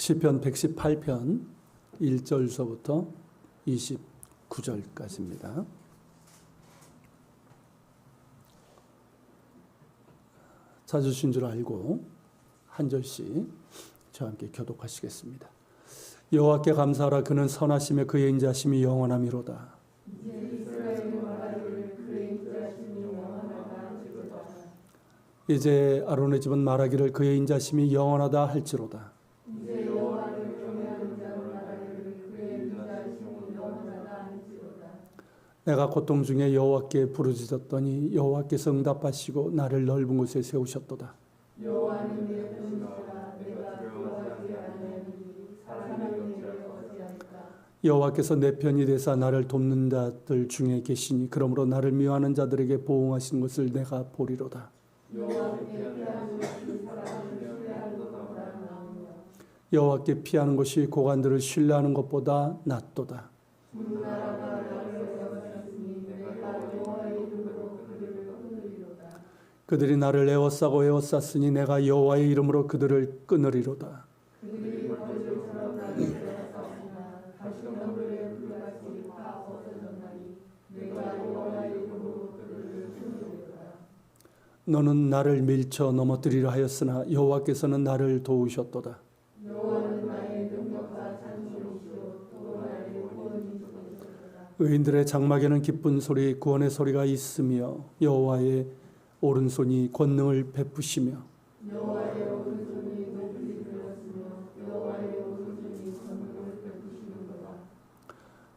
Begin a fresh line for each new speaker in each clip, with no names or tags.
시편 118편 1절서부터 29절까지입니다. 찾으신 줄 알고 한 절씩 저와 함께 교독하시겠습니다. 여호와께 감사하라. 그는 선하시며 그의 인자심이 영원함이로다. 이제 아론의 집은 말하기를 그의 인자심이 영원하다 할지로다. 내가 고통 중에 여호와께 부르짖었더니 여호와께서 응답하시고 나를 넓은 곳에 세우셨도다.
여호와는 내 본이시라. 내가 두려워하지 아니하리니 사람이 내게 어찌하리까.
여호와께서 내 편이 되사 나를 돕는 자들 중에 계시니 그러므로 나를 미워하는 자들에게 보응하신 것을 내가 보리로다.
여호와께 피하는 것이 사람을 신뢰하는 것보다 나으며
여호와께 피하는 것이 고관들을 신뢰하는 것보다 낫도다.
문나라가 나를 에워쌌으니 내가 여호와의 이름으로 그들을 끊으리로다.
그들이 나를 에워싸고 에워쌌으니 내가 여호와의 이름으로 그들을 끊으리로다.
그들이 벌들처럼 나를 에워쌌으나 다시금 물에 불같이 다 없어졌나니 내가 여호와의 이름으로 그들을 끊으리로다.
너는 나를 밀쳐 넘어뜨리려 하였으나 여호와께서는 나를 도우셨도다.
여호와는 나의 능력과 찬송이시오 또 나의 구원이 되셨도다.
의인들의 장막에는 기쁜 소리 구원의 소리가 있으며 여호와의 오른손이 권능을 베푸시며
여호와의 오른손이 높이 들었으며 여호와의 오른손이 권능을 베푸시는도다.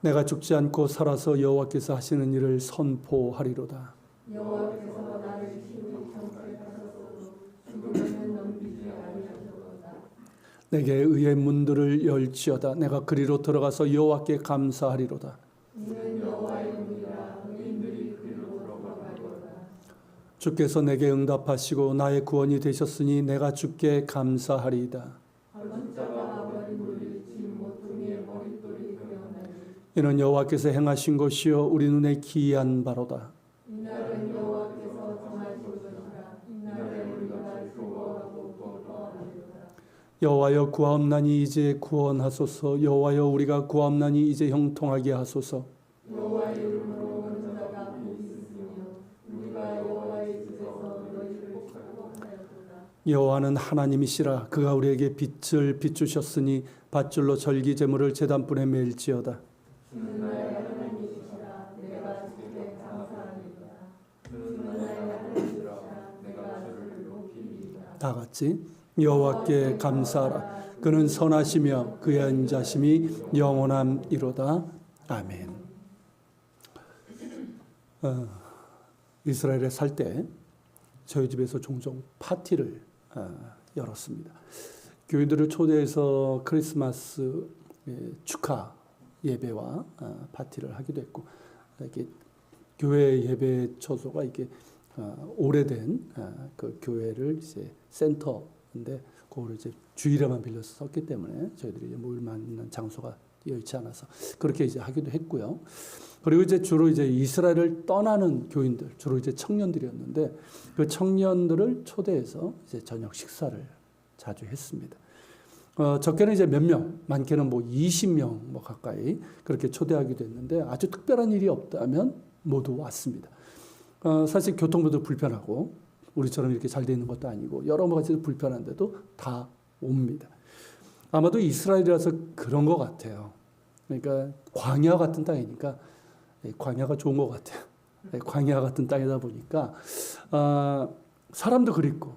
내가 죽지 않고 살아서 여호와께서 하시는 일을 선포하리로다.
여호와께서 나를 친히 정죄하셨으므로 죽음에는 넘기지 아니하셨도다.
내게 의의 문들을 열지어다. 내가 그리로 들어가서 여호와께 감사하리로다.
이는 여호와의 문이라 의인들이 그리로 들어가리로다.
주께서 내게 응답하시고 나의 구원이 되셨으니 내가 주께 감사하리이다.
번쩍아 버린 물이 진 모퉁이의 머릿돌이 되었나니
이는 여호와께서 행하신 것이요 우리 눈에 기이한 바로다.
이날은 여호와께서 정하신 것이라. 이날에 우리가 즐거워하고 기뻐하리로다.
여호와여 구하옵나니 이제 구원하소서. 여호와여 우리가 구하옵나니 이제 형통하게 하소서.
여호와의 이름으로 오는 자가 복이 있으며 우리가 여호와의 집에서 너희를 축복하였도다.
여호와는 하나님이시라. 그가 우리에게 빛을 비추셨으니 밧줄로 절기 제물을 제단불에 맬지어다.
주는 나의 하나님이시라. 내가 주께 감사하리이다. 주는 나의 하나님이시라. 내가 주를 높이리이다.
다 같이 여호와께 감사하라. 그는 선하시며 그의 인자심이 영원함이로다. 아멘. 이스라엘에 살 때 저희 집에서 종종 파티를 열었습니다. 교인들을 초대해서 크리스마스 축하 예배와 파티를 하기도 했고, 이렇게 교회 예배 처소가 이게 오래된 그 교회를 이제 센터인데 그거를 이제 주일에만 빌려서 썼기 때문에 저희들이 모일 만한 장소가 여의치 않아서 그렇게 이제 하기도 했고요. 그리고 이제 주로 이제 이스라엘을 떠나는 교인들, 주로 이제 청년들이었는데 그 청년들을 초대해서 이제 저녁 식사를 자주 했습니다. 적게는 이제 몇 명, 많게는 뭐 20명 뭐 가까이 그렇게 초대하기도 했는데 아주 특별한 일이 없다면 모두 왔습니다. 사실 교통도 불편하고 우리처럼 이렇게 잘 돼 있는 것도 아니고 여러 가지 불편한데도 다 옵니다. 아마도 이스라엘이라서 그런 것 같아요. 그러니까 광야 같은 땅이니까 광야가 좋은 것 같아요. 광야 같은 땅이다 보니까 사람도 그립고,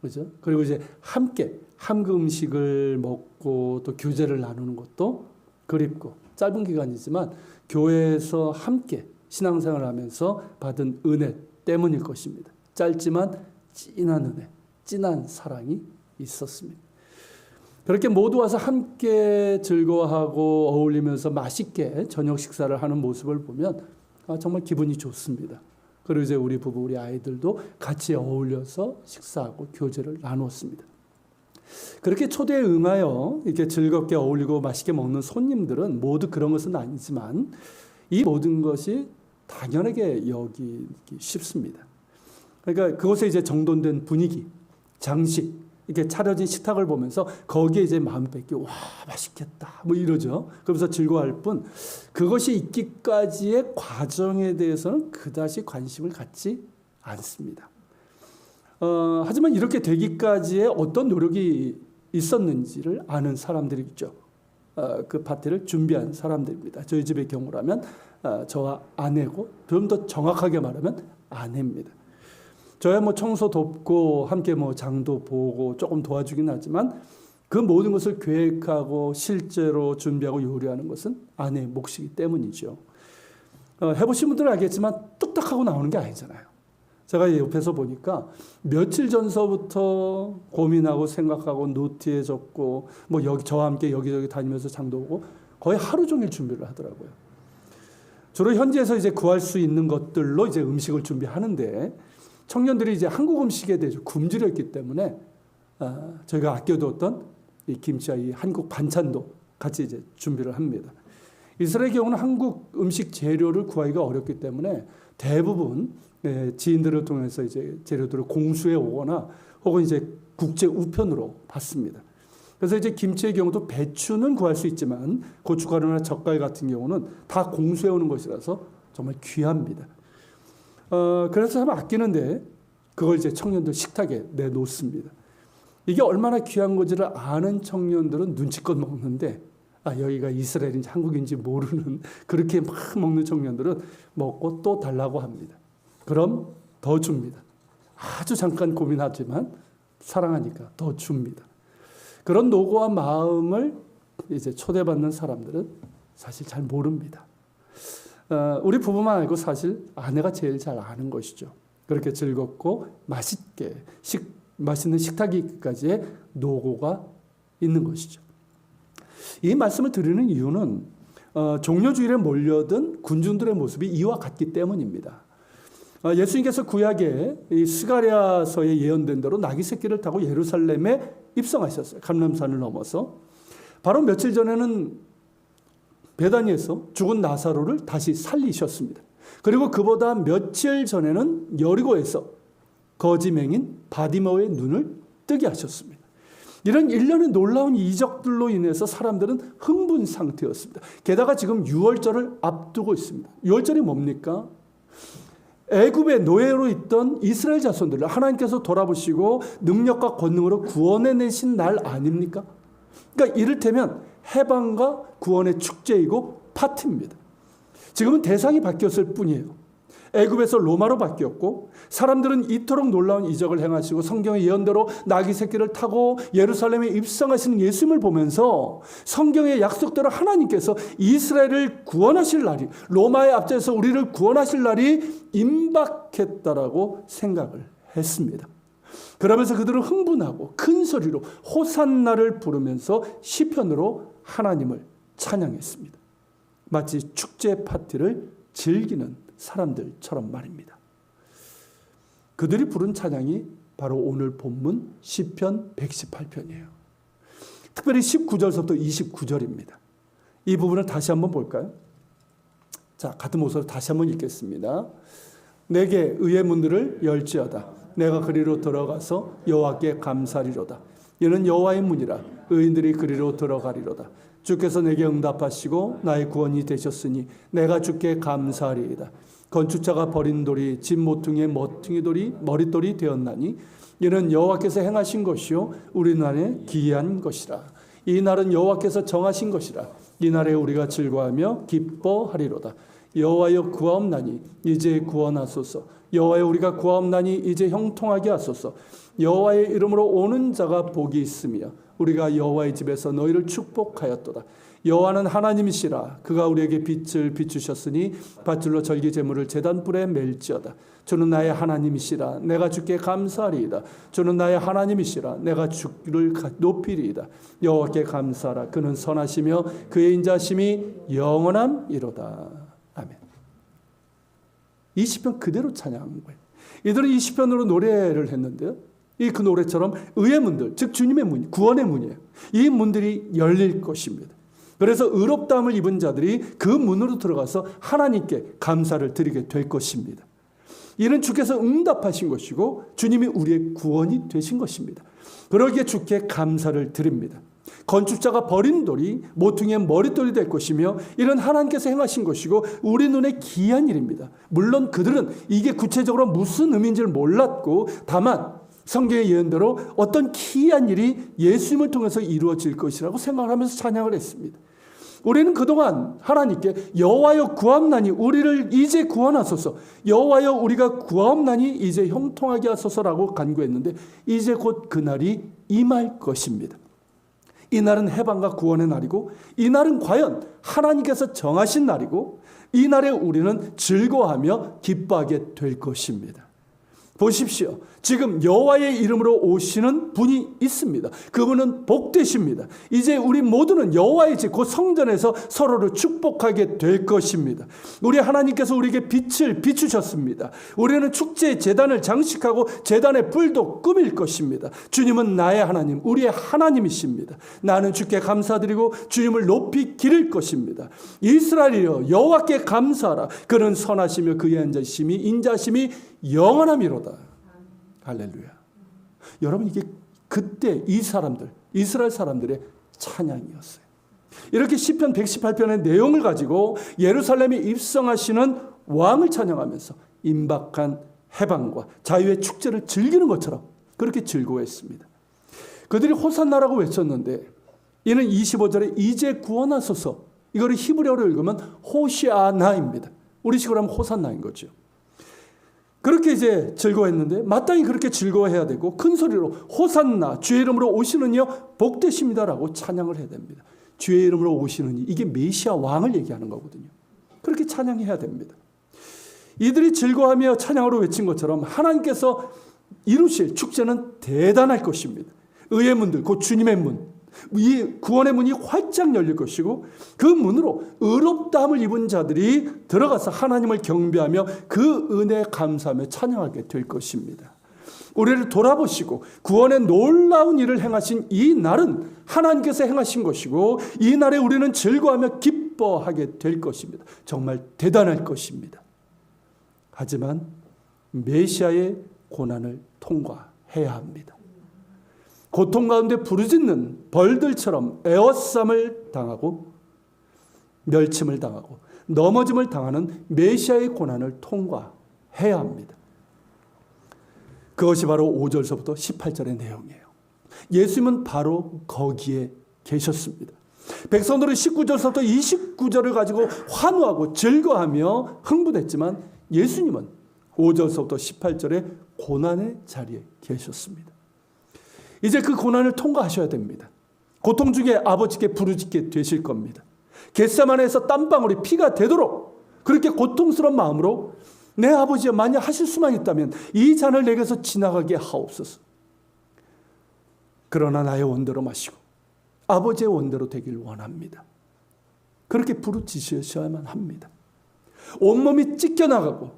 그죠? 그리고 이제 함께 한국 음식을 먹고 또 교제를 나누는 것도 그립고, 짧은 기간이지만 교회에서 함께 신앙생활을 하면서 받은 은혜 때문일 것입니다. 짧지만 진한 은혜, 진한 사랑이 있었습니다. 그렇게 모두 와서 함께 즐거워하고 어울리면서 맛있게 저녁 식사를 하는 모습을 보면 정말 기분이 좋습니다. 그리고 이제 우리 부부, 우리 아이들도 같이 어울려서 식사하고 교제를 나누었습니다. 그렇게 초대에 응하여 이렇게 즐겁게 어울리고 맛있게 먹는 손님들은 모두 그런 것은 아니지만 이 모든 것이 당연하게 여기기 쉽습니다. 그러니까 그곳에 이제 정돈된 분위기, 장식, 이렇게 차려진 식탁을 보면서 거기에 이제 마음 뺏기 와 맛있겠다 뭐 이러죠. 그러면서 즐거워할 뿐 그것이 있기까지의 과정에 대해서는 그다지 관심을 갖지 않습니다. 하지만 이렇게 되기까지의 어떤 노력이 있었는지를 아는 사람들이죠. 그 파티를 준비한 사람들입니다. 저희 집의 경우라면 저와 아내고 좀 더 정확하게 말하면 아내입니다. 저야 뭐 청소 돕고 함께 뭐 장도 보고 조금 도와주긴 하지만 그 모든 것을 계획하고 실제로 준비하고 요리하는 것은 아내의 몫이기 때문이죠. 해보신 분들은 알겠지만 뚝딱하고 나오는 게 아니잖아요. 제가 옆에서 보니까 며칠 전서부터 고민하고 생각하고 노트에 적고 뭐 여기 저와 함께 여기저기 다니면서 장도 보고 거의 하루 종일 준비를 하더라고요. 주로 현지에서 이제 구할 수 있는 것들로 이제 음식을 준비하는데 청년들이 이제 한국 음식에 대해서 굶주렸기 때문에 저희가 아껴두었던 이 김치와 이 한국 반찬도 같이 이제 준비를 합니다. 이스라엘의 경우는 한국 음식 재료를 구하기가 어렵기 때문에 대부분 지인들을 통해서 이제 재료들을 공수해 오거나 혹은 이제 국제 우편으로 받습니다. 그래서 이제 김치의 경우도 배추는 구할 수 있지만 고춧가루나 젓갈 같은 경우는 다 공수해 오는 것이라서 정말 귀합니다. 그래서 참 아끼는데 그걸 이제 청년들 식탁에 내놓습니다. 이게 얼마나 귀한 건지를 아는 청년들은 눈치껏 먹는데 여기가 이스라엘인지 한국인지 모르는 그렇게 막 먹는 청년들은 먹고 또 달라고 합니다. 그럼 더 줍니다. 아주 잠깐 고민하지만 사랑하니까 더 줍니다. 그런 노고와 마음을 이제 초대받는 사람들은 사실 잘 모릅니다. 우리 부부만 알고 사실 아내가 제일 잘 아는 것이죠. 그렇게 즐겁고 맛있게 맛있는 식탁이기까지의 노고가 있는 것이죠. 이 말씀을 드리는 이유는 종려주일에 몰려든 군중들의 모습이 이와 같기 때문입니다. 예수님께서 구약에 이 스가랴서에 예언된 대로 나귀 새끼를 타고 예루살렘에 입성하셨어요. 감람산을 넘어서. 바로 며칠 전에는 베다니에서 죽은 나사로를 다시 살리셨습니다. 그리고 그보다 며칠 전에는 여리고에서 거지맹인 바디머의 눈을 뜨게 하셨습니다. 이런 일련의 놀라운 이적들로 인해서 사람들은 흥분 상태였습니다. 게다가 지금 유월절을 앞두고 있습니다. 유월절이 뭡니까? 애굽의 노예로 있던 이스라엘 자손들을 하나님께서 돌아보시고 능력과 권능으로 구원해내신 날 아닙니까? 그러니까 이를테면 해방과 구원의 축제이고 파티입니다. 지금은 대상이 바뀌었을 뿐이에요. 애굽에서 로마로 바뀌었고 사람들은 이토록 놀라운 이적을 행하시고 성경의 예언대로 나귀 새끼를 타고 예루살렘에 입성하시는 예수님을 보면서 성경의 약속대로 하나님께서 이스라엘을 구원하실 날이 로마의 앞에서 우리를 구원하실 날이 임박했다라고 생각을 했습니다. 그러면서 그들은 흥분하고 큰 소리로 호산나를 부르면서 시편으로 하나님을 찬양했습니다. 마치 축제 파티를 즐기는 사람들처럼 말입니다. 그들이 부른 찬양이 바로 오늘 본문 시편 118편이에요. 특별히 19절부터 29절입니다. 이 부분을 다시 한번 볼까요? 자, 같은 목소리로 다시 한번 읽겠습니다. 내게 의의 문들을 열지어다. 내가 그리로 들어가서 여호와께 감사리로다. 이는 여호와의 문이라 의인들이 그리로 들어가리로다. 주께서 내게 응답하시고 나의 구원이 되셨으니 내가 주께 감사하리이다. 건축자가 버린 돌이 집 모퉁이의 머릿돌이 되었나니 이는 여호와께서 행하신 것이요 우리 날에 기이한 것이라. 이 날은 여호와께서 정하신 것이라. 이 날에 우리가 즐거워하며 기뻐하리로다. 여호와여 구하옵나니 이제 구원하소서. 여호와여 우리가 구하옵나니 이제 형통하게 하소서. 여호와의 이름으로 오는 자가 복이 있으며 우리가 여호와의 집에서 너희를 축복하였도다. 여호와는 하나님이시라. 그가 우리에게 빛을 비추셨으니 밧줄로 절기 제물을 제단불에 멜지어다. 주는 나의 하나님이시라. 내가 주께 감사하리이다. 주는 나의 하나님이시라. 내가 주를 높이리이다. 여호와께 감사하라. 그는 선하시며 그의 인자심이 영원함이로다. 아멘. 이 시편 그대로 찬양한 거예요. 이들은 이 시편으로 노래를 했는데요. 이 그 노래처럼 의의 문들, 즉 주님의 문, 구원의 문이에요. 이 문들이 열릴 것입니다. 그래서 의롭다함을 입은 자들이 그 문으로 들어가서 하나님께 감사를 드리게 될 것입니다. 이는 주께서 응답하신 것이고 주님이 우리의 구원이 되신 것입니다. 그러기에 주께 감사를 드립니다. 건축자가 버린 돌이 모퉁이의 머릿돌이 될 것이며 이는 하나님께서 행하신 것이고 우리 눈에 기이한 일입니다. 물론 그들은 이게 구체적으로 무슨 의미인지를 몰랐고 다만 성경의 예언대로 어떤 기이한 일이 예수님을 통해서 이루어질 것이라고 생각을 하면서 찬양을 했습니다. 우리는 그동안 하나님께 여호와여 구함나니 우리를 이제 구원하소서, 여호와여 우리가 구함나니 이제 형통하게 하소서라고 간구했는데 이제 곧 그날이 임할 것입니다. 이 날은 해방과 구원의 날이고 이 날은 과연 하나님께서 정하신 날이고 이 날에 우리는 즐거워하며 기뻐하게 될 것입니다. 보십시오. 지금 여호와의 이름으로 오시는 분이 있습니다. 그분은 복되십니다. 이제 우리 모두는 여호와의 집 곧 성전에서 서로를 축복하게 될 것입니다. 우리 하나님께서 우리에게 빛을 비추셨습니다. 우리는 축제의 제단을 장식하고 제단의 뿔도 꾸밀 것입니다. 주님은 나의 하나님, 우리의 하나님이십니다. 나는 주께 감사드리고 주님을 높이 기를 것입니다. 이스라엘이여 여호와께 감사하라. 그는 선하시며 그의 인자심이 영원함이로다. 할렐루야. 여러분, 이게 그때 이스라엘 사람들의 찬양이었어요. 이렇게 시편 118편의 내용을 가지고 예루살렘에 입성하시는 왕을 찬양하면서 임박한 해방과 자유의 축제를 즐기는 것처럼 그렇게 즐거워했습니다. 그들이 호산나라고 외쳤는데 이는 25절에 이제 구원하소서, 이거를 히브리어로 읽으면 호시아나입니다. 우리식으로 하면 호산나인 거죠. 그렇게 이제 즐거워했는데 마땅히 그렇게 즐거워해야 되고 큰 소리로 호산나 주의 이름으로 오시는 이여 복되십니다라고 찬양을 해야 됩니다. 주의 이름으로 오시는 이, 이게 메시아 왕을 얘기하는 거거든요. 그렇게 찬양해야 됩니다. 이들이 즐거워하며 찬양으로 외친 것처럼 하나님께서 이루실 축제는 대단할 것입니다. 의의 문들, 곧 주님의 문, 이 구원의 문이 활짝 열릴 것이고 그 문으로 의롭다함을 입은 자들이 들어가서 하나님을 경배하며 그 은혜에 감사하며 찬양하게 될 것입니다. 우리를 돌아보시고 구원의 놀라운 일을 행하신 이 날은 하나님께서 행하신 것이고 이 날에 우리는 즐거워하며 기뻐하게 될 것입니다. 정말 대단할 것입니다. 하지만 메시아의 고난을 통과해야 합니다. 고통 가운데 부르짖는 벌들처럼 에워쌈을 당하고 멸침을 당하고 넘어짐을 당하는 메시아의 고난을 통과해야 합니다. 그것이 바로 5절서부터 18절의 내용이에요. 예수님은 바로 거기에 계셨습니다. 백성들은 19절서부터 29절을 가지고 환호하고 즐거워하며 흥분했지만 예수님은 5절서부터 18절의 고난의 자리에 계셨습니다. 이제 그 고난을 통과하셔야 됩니다. 고통 중에 아버지께 부르짖게 되실 겁니다. 겟세마네에서 땀방울이 피가 되도록 그렇게 고통스러운 마음으로 내 아버지여 만약 하실 수만 있다면 이 잔을 내게서 지나가게 하옵소서. 그러나 나의 원대로 마시고 아버지의 원대로 되길 원합니다. 그렇게 부르짖으셔야만 합니다. 온몸이 찢겨나가고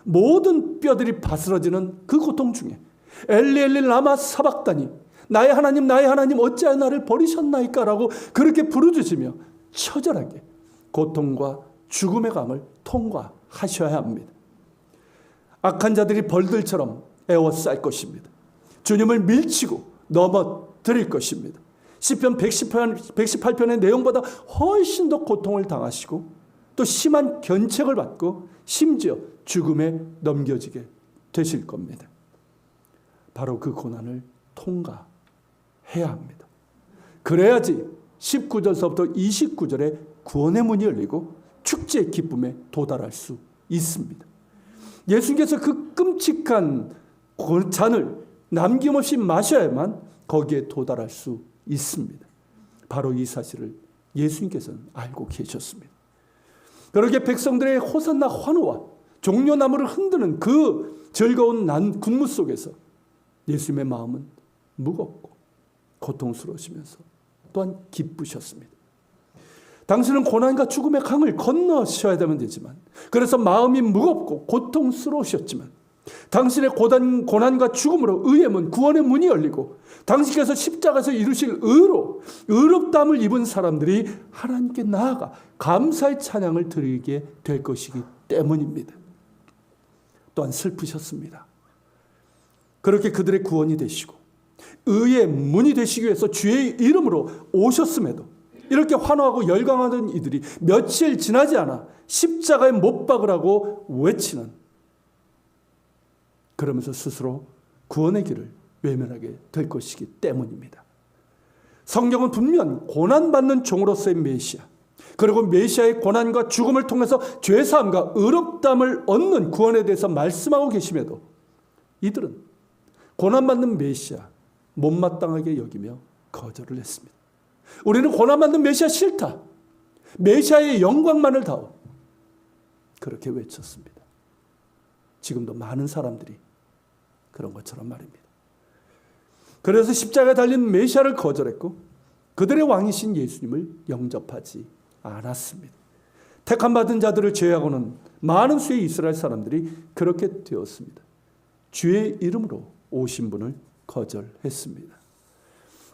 모든 뼈들이 바스러지는 그 고통 중에 엘리 엘리 라마 사박다니 나의 하나님 어찌하여 나를 버리셨나이까 라고 그렇게 부르짖으며 처절하게 고통과 죽음의 감을 통과하셔야 합니다. 악한 자들이 벌들처럼 에워쌀 것입니다. 주님을 밀치고 넘어뜨릴 것입니다. 시편 118편의 내용보다 훨씬 더 고통을 당하시고 또 심한 견책을 받고 심지어 죽음에 넘겨지게 되실 겁니다. 바로 그 고난을 통과해야 합니다. 그래야지 19절서부터 29절에 구원의 문이 열리고 축제의 기쁨에 도달할 수 있습니다. 예수님께서 그 끔찍한 잔을 남김없이 마셔야만 거기에 도달할 수 있습니다. 바로 이 사실을 예수님께서는 알고 계셨습니다. 그러기에 백성들의 호산나 환호와 종려나무를 흔드는 그 즐거운 군무 속에서 예수님의 마음은 무겁고 고통스러우시면서 또한 기쁘셨습니다. 당신은 고난과 죽음의 강을 건너셔야 되지만 그래서 마음이 무겁고 고통스러우셨지만 당신의 고난과 죽음으로 의의 문, 구원의 문이 열리고 당신께서 십자가에서 이루실 의롭다함을 입은 사람들이 하나님께 나아가 감사의 찬양을 드리게 될 것이기 때문입니다. 또한 슬프셨습니다. 그렇게 그들의 구원이 되시고 의의 문이 되시기 위해서 주의 이름으로 오셨음에도 이렇게 환호하고 열광하던 이들이 며칠 지나지 않아 십자가에 못 박으라고 외치는, 그러면서 스스로 구원의 길을 외면하게 될 것이기 때문입니다. 성경은 분명 고난받는 종으로서의 메시아, 그리고 메시아의 고난과 죽음을 통해서 죄사함과 의롭다함을 얻는 구원에 대해서 말씀하고 계심에도 이들은 고난받는 메시아 못마땅하게 여기며 거절을 했습니다. 우리는 고난받는 메시아 싫다, 메시아의 영광만을 다오, 그렇게 외쳤습니다. 지금도 많은 사람들이 그런 것처럼 말입니다. 그래서 십자가에 달린 메시아를 거절했고 그들의 왕이신 예수님을 영접하지 않았습니다. 택함받은 자들을 제외하고는 많은 수의 이스라엘 사람들이 그렇게 되었습니다. 주의 이름으로 오신 분을 거절했습니다.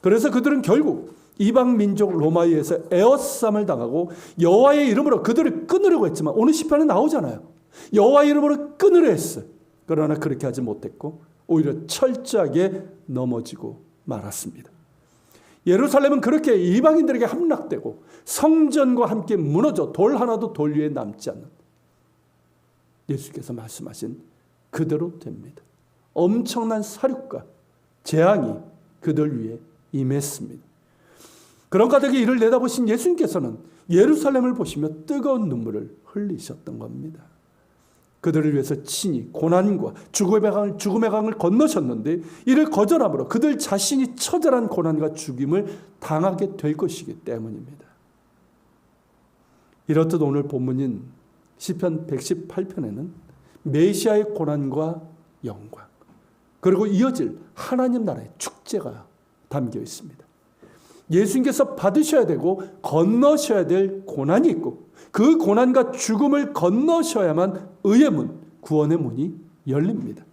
그래서 그들은 결국 이방 민족 로마에 의해서 에워싸움을 당하고 여호와의 이름으로 그들을 끊으려고 했지만 오늘 시편에 나오잖아요. 여호와의 이름으로 끊으려 했어요. 그러나 그렇게 하지 못했고 오히려 철저하게 넘어지고 말았습니다. 예루살렘은 그렇게 이방인들에게 함락되고 성전과 함께 무너져 돌 하나도 돌 위에 남지 않는, 예수께서 말씀하신 그대로 됩니다. 엄청난 사륙과 재앙이 그들 위에 임했습니다. 그런 가닥의 일을 내다보신 예수님께서는 예루살렘을 보시며 뜨거운 눈물을 흘리셨던 겁니다. 그들을 위해서 친히 고난과 죽음의 강을 건너셨는데 이를 거절함으로 그들 자신이 처절한 고난과 죽임을 당하게 될 것이기 때문입니다. 이렇듯 오늘 본문인 시편 118편에는 메시아의 고난과 영광, 그리고 이어질 하나님 나라의 축제가 담겨 있습니다. 예수님께서 받으셔야 되고 건너셔야 될 고난이 있고 그 고난과 죽음을 건너셔야만 의의 문, 구원의 문이 열립니다.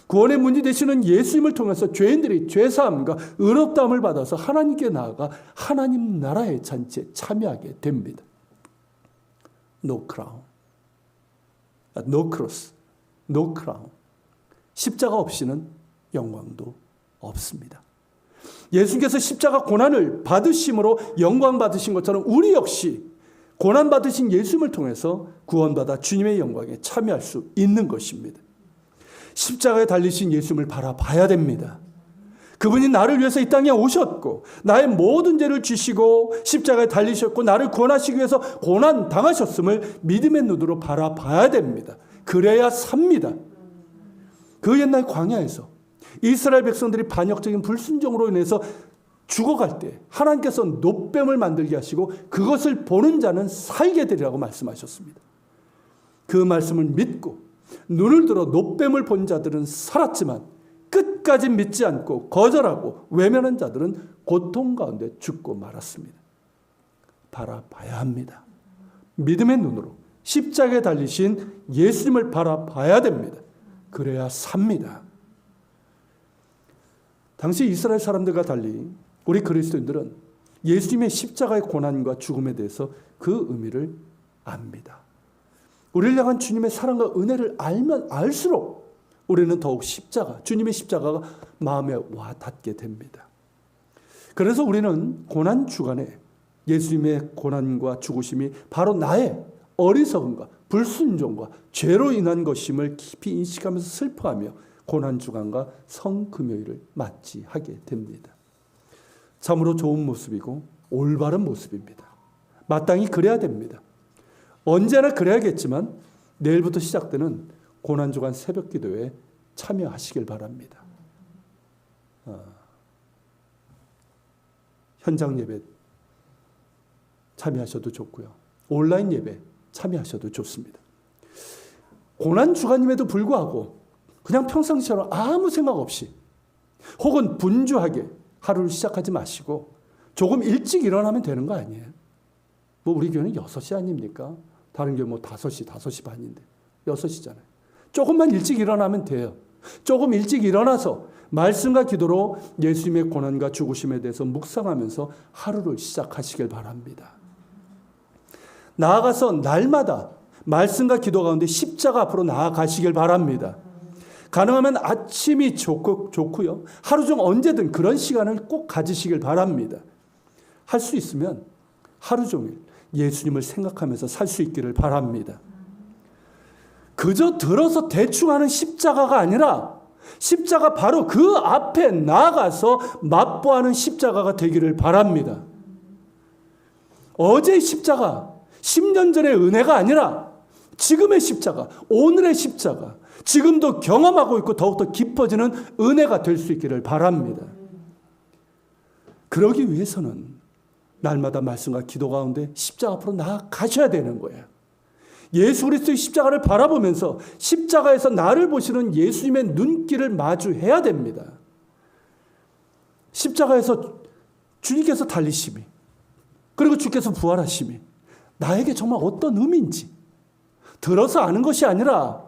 구원의 문이 되시는 예수님을 통해서 죄인들이 죄사함과 의롭다함을 받아서 하나님께 나아가 하나님 나라의 잔치에 참여하게 됩니다. No crown, no cross, no crown. 십자가 없이는 영광도 없습니다. 예수님께서 십자가 고난을 받으심으로 영광 받으신 것처럼 우리 역시 고난 받으신 예수님을 통해서 구원받아 주님의 영광에 참여할 수 있는 것입니다. 십자가에 달리신 예수님을 바라봐야 됩니다. 그분이 나를 위해서 이 땅에 오셨고 나의 모든 죄를 지시고 십자가에 달리셨고 나를 구원하시기 위해서 고난 당하셨음을 믿음의 눈으로 바라봐야 됩니다. 그래야 삽니다. 그 옛날 광야에서 이스라엘 백성들이 반역적인 불순종으로 인해서 죽어갈 때 하나님께서 놋뱀을 만들게 하시고 그것을 보는 자는 살게 되리라고 말씀하셨습니다. 그 말씀을 믿고 눈을 들어 놋뱀을 본 자들은 살았지만 끝까지 믿지 않고 거절하고 외면한 자들은 고통 가운데 죽고 말았습니다. 바라봐야 합니다. 믿음의 눈으로 십자가에 달리신 예수님을 바라봐야 됩니다. 그래야 삽니다. 당시 이스라엘 사람들과 달리 우리 그리스도인들은 예수님의 십자가의 고난과 죽음에 대해서 그 의미를 압니다. 우리를 향한 주님의 사랑과 은혜를 알면 알수록 우리는 더욱 주님의 십자가가 마음에 와 닿게 됩니다. 그래서 우리는 고난 주간에 예수님의 고난과 죽으심이 바로 나의 어리석음과 불순종과 죄로 인한 것임을 깊이 인식하면서 슬퍼하며 고난 주간과 성금요일을 맞이하게 됩니다. 참으로 좋은 모습이고 올바른 모습입니다. 마땅히 그래야 됩니다. 언제나 그래야겠지만 내일부터 시작되는 고난주간 새벽기도에 참여하시길 바랍니다. 현장 예배 참여하셔도 좋고요. 온라인 예배 참여하셔도 좋습니다. 고난주간임에도 불구하고 그냥 평상시처럼 아무 생각 없이 혹은 분주하게 하루를 시작하지 마시고 조금 일찍 일어나면 되는 거 아니에요? 뭐 우리 교회는 6시 아닙니까? 다른 교회 뭐 5시, 5시 반인데 6시잖아요. 조금만 일찍 일어나면 돼요. 조금 일찍 일어나서 말씀과 기도로 예수님의 고난과 죽으심에 대해서 묵상하면서 하루를 시작하시길 바랍니다. 나아가서 날마다 말씀과 기도 가운데 십자가 앞으로 나아가시길 바랍니다. 가능하면 아침이 좋고요. 하루 중 언제든 그런 시간을 꼭 가지시길 바랍니다. 할 수 있으면 하루 종일 예수님을 생각하면서 살 수 있기를 바랍니다. 그저 들어서 대충 하는 십자가가 아니라 십자가 바로 그 앞에 나아가서 맛보하는 십자가가 되기를 바랍니다. 어제의 십자가, 10년 전의 은혜가 아니라 지금의 십자가, 오늘의 십자가, 지금도 경험하고 있고 더욱더 깊어지는 은혜가 될 수 있기를 바랍니다. 그러기 위해서는 날마다 말씀과 기도 가운데 십자가 앞으로 나아가셔야 되는 거예요. 예수 그리스도의 십자가를 바라보면서 십자가에서 나를 보시는 예수님의 눈길을 마주해야 됩니다. 십자가에서 주님께서 달리심이, 그리고 주께서 부활하심이 나에게 정말 어떤 의미인지 들어서 아는 것이 아니라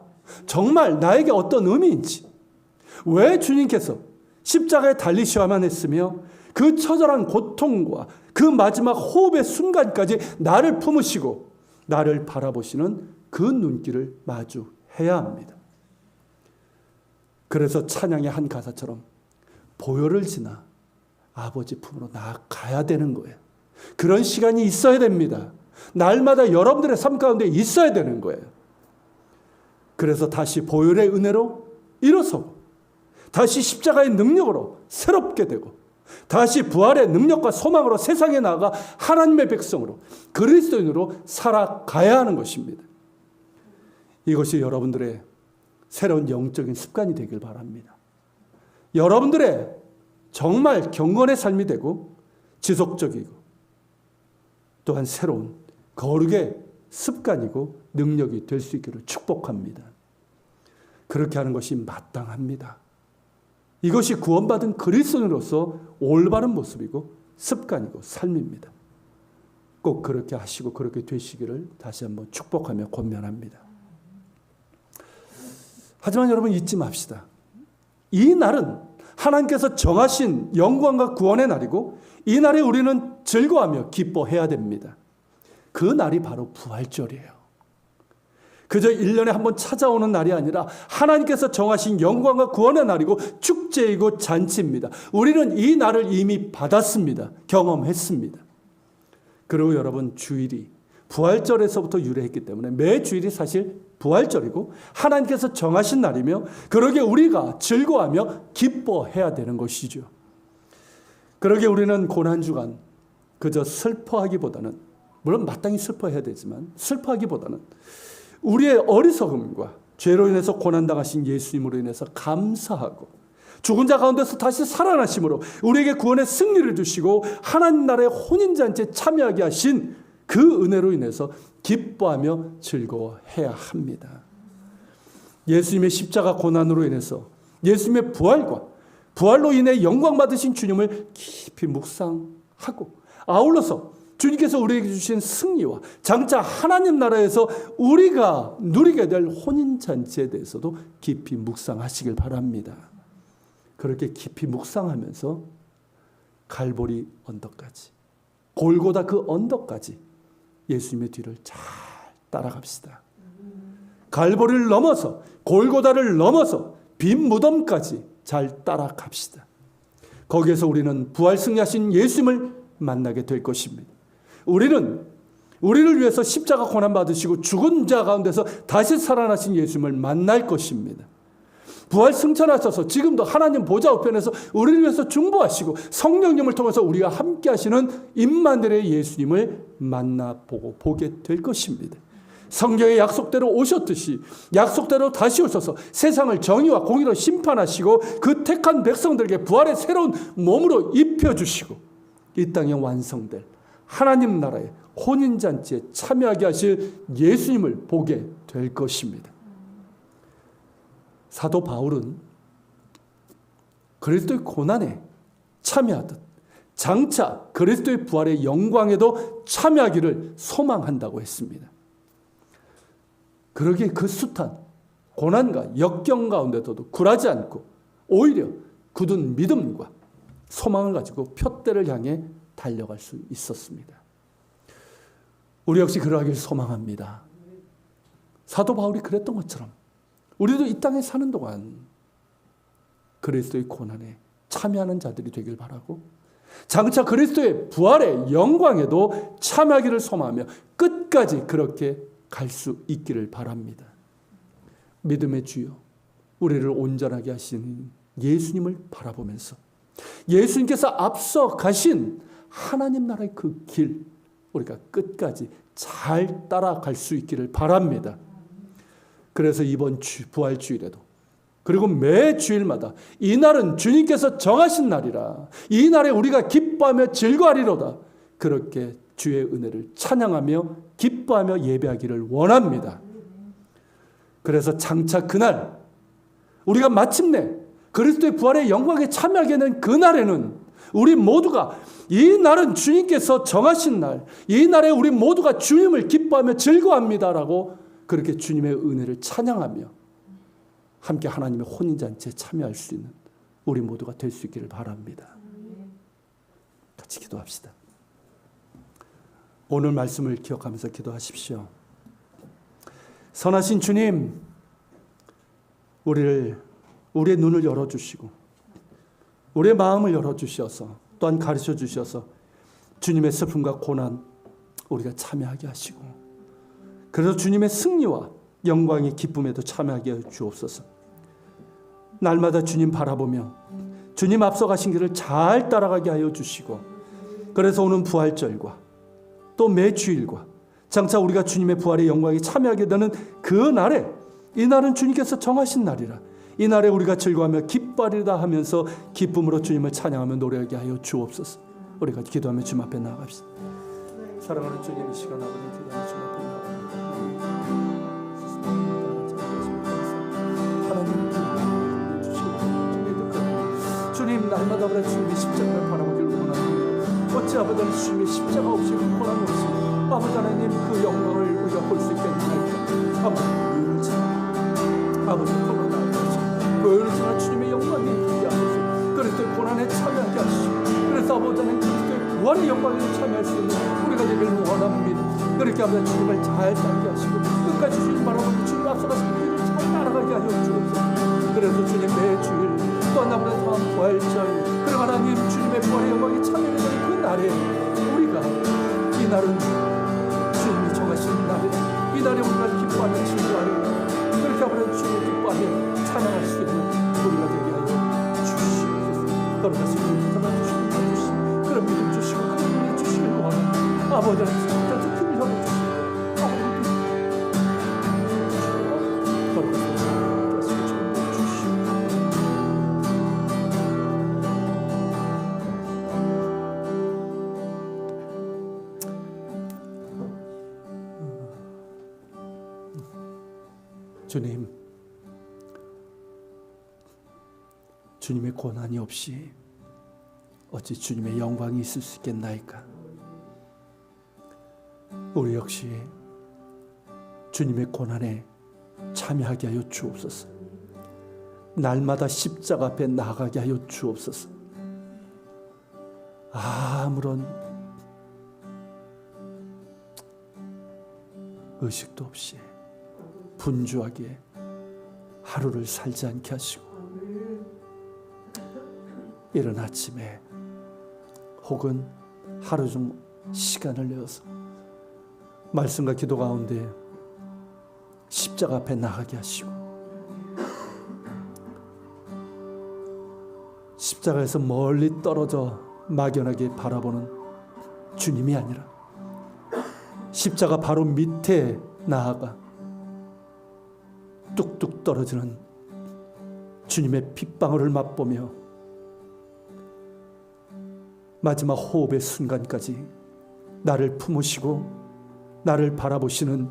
정말 나에게 어떤 의미인지, 왜 주님께서 십자가에 달리셔야만 했으며 그 처절한 고통과 그 마지막 호흡의 순간까지 나를 품으시고 나를 바라보시는 그 눈길을 마주해야 합니다. 그래서 찬양의 한 가사처럼 보혈을 지나 아버지 품으로 나아가야 되는 거예요. 그런 시간이 있어야 됩니다. 날마다 여러분들의 삶 가운데 있어야 되는 거예요. 그래서 다시 보혈의 은혜로 일어서고 다시 십자가의 능력으로 새롭게 되고 다시 부활의 능력과 소망으로 세상에 나아가 하나님의 백성으로 그리스도인으로 살아가야 하는 것입니다. 이것이 여러분들의 새로운 영적인 습관이 되길 바랍니다. 여러분들의 정말 경건의 삶이 되고 지속적이고 또한 새로운 거룩의 습관이고 능력이 될 수 있기를 축복합니다. 그렇게 하는 것이 마땅합니다. 이것이 구원받은 그리스도인으로서 올바른 모습이고 습관이고 삶입니다. 꼭 그렇게 하시고 그렇게 되시기를 다시 한번 축복하며 권면합니다. 하지만 여러분 잊지 맙시다. 이 날은 하나님께서 정하신 영광과 구원의 날이고 이 날에 우리는 즐거워하며 기뻐해야 됩니다. 그 날이 바로 부활절이에요. 그저 1년에 한 번 찾아오는 날이 아니라 하나님께서 정하신 영광과 구원의 날이고 축제이고 잔치입니다. 우리는 이 날을 이미 받았습니다. 경험했습니다. 그리고 여러분 주일이 부활절에서부터 유래했기 때문에 매 주일이 사실 부활절이고 하나님께서 정하신 날이며 그러기에 우리가 즐거워하며 기뻐해야 되는 것이죠. 그러기에 우리는 고난주간 그저 슬퍼하기보다는, 물론 마땅히 슬퍼해야 되지만 슬퍼하기보다는 우리의 어리석음과 죄로 인해서 고난당하신 예수님으로 인해서 감사하고 죽은 자 가운데서 다시 살아나심으로 우리에게 구원의 승리를 주시고 하나님 나라의 혼인잔치에 참여하게 하신 그 은혜로 인해서 기뻐하며 즐거워해야 합니다. 예수님의 십자가 고난으로 인해서 예수님의 부활과 부활로 인해 영광 받으신 주님을 깊이 묵상하고 아울러서 주님께서 우리에게 주신 승리와 장차 하나님 나라에서 우리가 누리게 될 혼인잔치에 대해서도 깊이 묵상하시길 바랍니다. 그렇게 깊이 묵상하면서 갈보리 언덕까지, 골고다 그 언덕까지 예수님의 뒤를 잘 따라갑시다. 갈보리를 넘어서 골고다를 넘어서 빈 무덤까지 잘 따라갑시다. 거기에서 우리는 부활 승리하신 예수님을 만나게 될 것입니다. 우리를 위해서 십자가 고난 받으시고 죽은 자 가운데서 다시 살아나신 예수님을 만날 것입니다. 부활 승천하셔서 지금도 하나님 보좌 우편에서 우리를 위해서 중보하시고 성령님을 통해서 우리와 함께 하시는 임마누엘의 예수님을 보게 될 것입니다. 성경의 약속대로 오셨듯이 약속대로 다시 오셔서 세상을 정의와 공의로 심판하시고 그 택한 백성들에게 부활의 새로운 몸으로 입혀주시고 이 땅에 완성될 하나님 나라의 혼인잔치에 참여하게 하실 예수님을 보게 될 것입니다. 사도 바울은 그리스도의 고난에 참여하듯 장차 그리스도의 부활의 영광에도 참여하기를 소망한다고 했습니다. 그러기에 그 숱한 고난과 역경 가운데서도 굴하지 않고 오히려 굳은 믿음과 소망을 가지고 표대를 향해 달려갈 수 있었습니다. 우리 역시 그러하길 소망합니다. 사도 바울이 그랬던 것처럼 우리도 이 땅에 사는 동안 그리스도의 고난에 참여하는 자들이 되길 바라고, 장차 그리스도의 부활의 영광에도 참여하기를 소망하며 끝까지 그렇게 갈 수 있기를 바랍니다. 믿음의 주여, 우리를 온전하게 하시는 예수님을 바라보면서 예수님께서 앞서 가신 하나님 나라의 그 길, 우리가 끝까지 잘 따라갈 수 있기를 바랍니다. 그래서 이번 부활주일에도, 그리고 매 주일마다 이 날은 주님께서 정하신 날이라, 이 날에 우리가 기뻐하며 즐거워하리로다, 그렇게 주의 은혜를 찬양하며 기뻐하며 예배하기를 원합니다. 그래서 장차 그날 우리가 마침내 그리스도의 부활의 영광에 참여하게 된 그날에는 우리 모두가, 이 날은 주님께서 정하신 날, 이 날에 우리 모두가 주님을 기뻐하며 즐거워합니다라고 그렇게 주님의 은혜를 찬양하며 함께 하나님의 혼인잔치에 참여할 수 있는 우리 모두가 될 수 있기를 바랍니다. 같이 기도합시다. 오늘 말씀을 기억하면서 기도하십시오. 선하신 주님, 우리의 눈을 열어주시고 우리의 마음을 열어주셔서, 또한 가르쳐 주셔서 주님의 슬픔과 고난 우리가 참여하게 하시고, 그래서 주님의 승리와 영광의 기쁨에도 참여하게 하여 주옵소서. 날마다 주님 바라보며 주님 앞서가신 길을 잘 따라가게 하여 주시고, 그래서 오는 부활절과 또 매주일과 장차 우리가 주님의 부활의 영광에 참여하게 되는 그 날에, 이 날은 주님께서 정하신 날이라, 이 날에 우리가 즐거워하며 기뻐하리라 하면서 기쁨으로 주님을 찬양하며 노래하게 하여 주옵소서. 우리가 기도하며 주님 앞에 나아갑시다. 사랑하는 주님, 이 시간 아버지 기도하며 주님 앞에 나아갑니다. 주님, 날마다 우리 주님의 십자가를 바라보기를 원합니다. 어찌 아버지는 주님의 십자가 없이 고난 없이 아버지 하나님 그 영광을 우리가 볼 수 있겠나이까. 아버지 고난하옵소서. 보혈을 주님의 영광에 이르게 하소서. 그리스도의 고난에 참여하게 하시고, 그래서 아버지 하나님 그리스도의 부활의 영광에 참여할 수 있는 우리가 되기를 원합니다. 그렇게 하면 주님을 잘 따르게 하시고 끝까지 주님 바라보고 주님 앞서가신 길을 잘 따라가게 하여 주옵소서. 그래서 주님 매주일 또한 아버지 다음 부활절, 그리고 하나님 주님의 부활의 영광에 참여하게 되는 그 날에 우리가, 이 날은 주님이 정하신 날이다, 이 날에 우리가 기뻐하며 즐거워하리라, 그렇게 하면 주님을 기뻐하며 찬양할 수 있는 우리가 되게 하여 주시옵소서. 걸어가서 주님 잡아주시고 그런 믿음 주시고 그런 은혜 주시길 원합니다. 아버지 하나님 진짜 특히 힘을 주시고 걸어가서 주님 주시고 주님, 주님의 고난이 없이 어찌 주님의 영광이 있을 수 있겠나이까. 우리 역시 주님의 고난에 참여하게 하여 주옵소서. 날마다 십자가 앞에 나가게 하여 주옵소서. 아무런 의식도 없이 분주하게 하루를 살지 않게 하시고, 이른 아침에 혹은 하루 중 시간을 내어서 말씀과 기도 가운데 십자가 앞에 나가게 하시고, 십자가에서 멀리 떨어져 막연하게 바라보는 주님이 아니라 십자가 바로 밑에 나아가 뚝뚝 떨어지는 주님의 핏방울을 맛보며 마지막 호흡의 순간까지 나를 품으시고 나를 바라보시는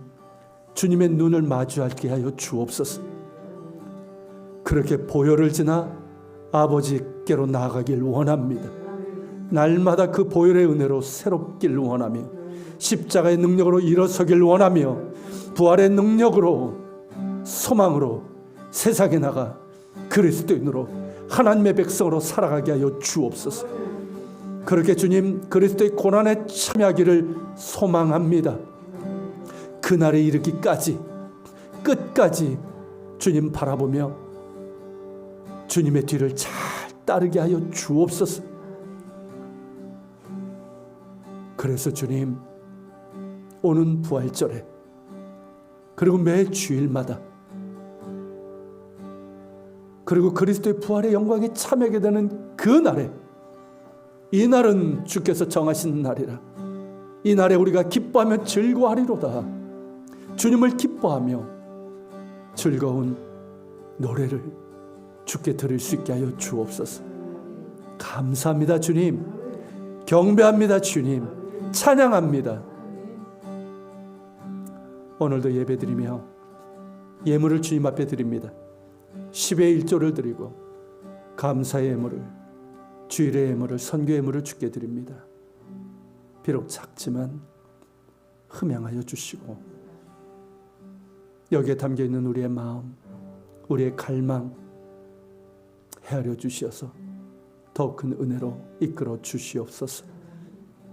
주님의 눈을 마주하게 하여 주옵소서. 그렇게 보혈을 지나 아버지께로 나아가길 원합니다. 날마다 그 보혈의 은혜로 새롭길 원하며 십자가의 능력으로 일어서길 원하며 부활의 능력으로 소망으로 세상에 나가 그리스도인으로 하나님의 백성으로 살아가게 하여 주옵소서. 그렇게 주님 그리스도의 고난에 참여하기를 소망합니다. 그날에 이르기까지 끝까지 주님 바라보며 주님의 뒤를 잘 따르게 하여 주옵소서. 그래서 주님, 오는 부활절에 그리고 매 주일마다 그리고 그리스도의 부활의 영광에 참여하게 되는 그 날에, 이 날은 주께서 정하신 날이라 이 날에 우리가 기뻐하며 즐거워하리로다. 주님을 기뻐하며 즐거운 노래를 주께 드릴 수 있게 하여 주옵소서. 감사합니다 주님. 경배합니다 주님. 찬양합니다. 오늘도 예배드리며 예물을 주님 앞에 드립니다. 10의 1조를 드리고 감사의 예물을, 주일의 예물을, 선교 예물을 주께 드립니다. 비록 작지만 흠양하여 주시고 여기에 담겨있는 우리의 마음, 우리의 갈망 헤아려 주시어서 더 큰 은혜로 이끌어 주시옵소서.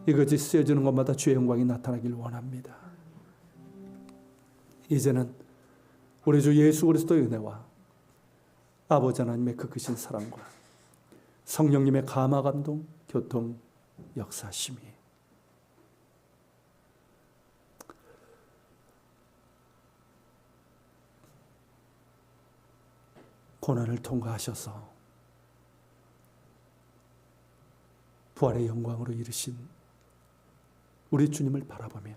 이것이 쓰여지는 것마다 주의 영광이 나타나길 원합니다. 이제는 우리 주 예수 그리스도의 은혜와 아버지 하나님의 그 크신 사랑과 성령님의 감화 감동 교통 역사심이 고난을 통과하셔서 부활의 영광으로 이르신 우리 주님을 바라보며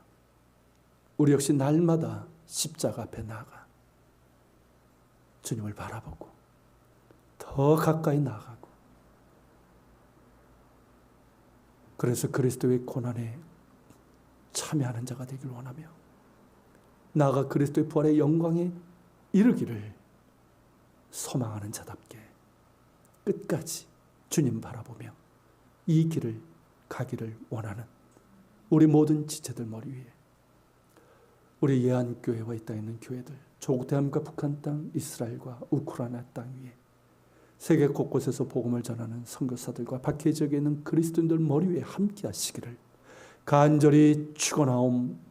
우리 역시 날마다 십자가 앞에 나아가 주님을 바라보고 더 가까이 나아가고, 그래서 그리스도의 고난에 참여하는 자가 되길 원하며 나아가 그리스도의 부활의 영광에 이르기를 소망하는 자답게 끝까지 주님 바라보며 이 길을 가기를 원하는 우리 모든 지체들 머리 위에 우리 예안교회와 이 땅에 있는 교회들, 조국 대한민국과 북한 땅, 이스라엘과 우크라이나 땅 위에 세계 곳곳에서 복음을 전하는 선교사들과 박해 지역에 있는 그리스도인들 머리 위에 함께 하시기를 간절히 축원하옵나이다.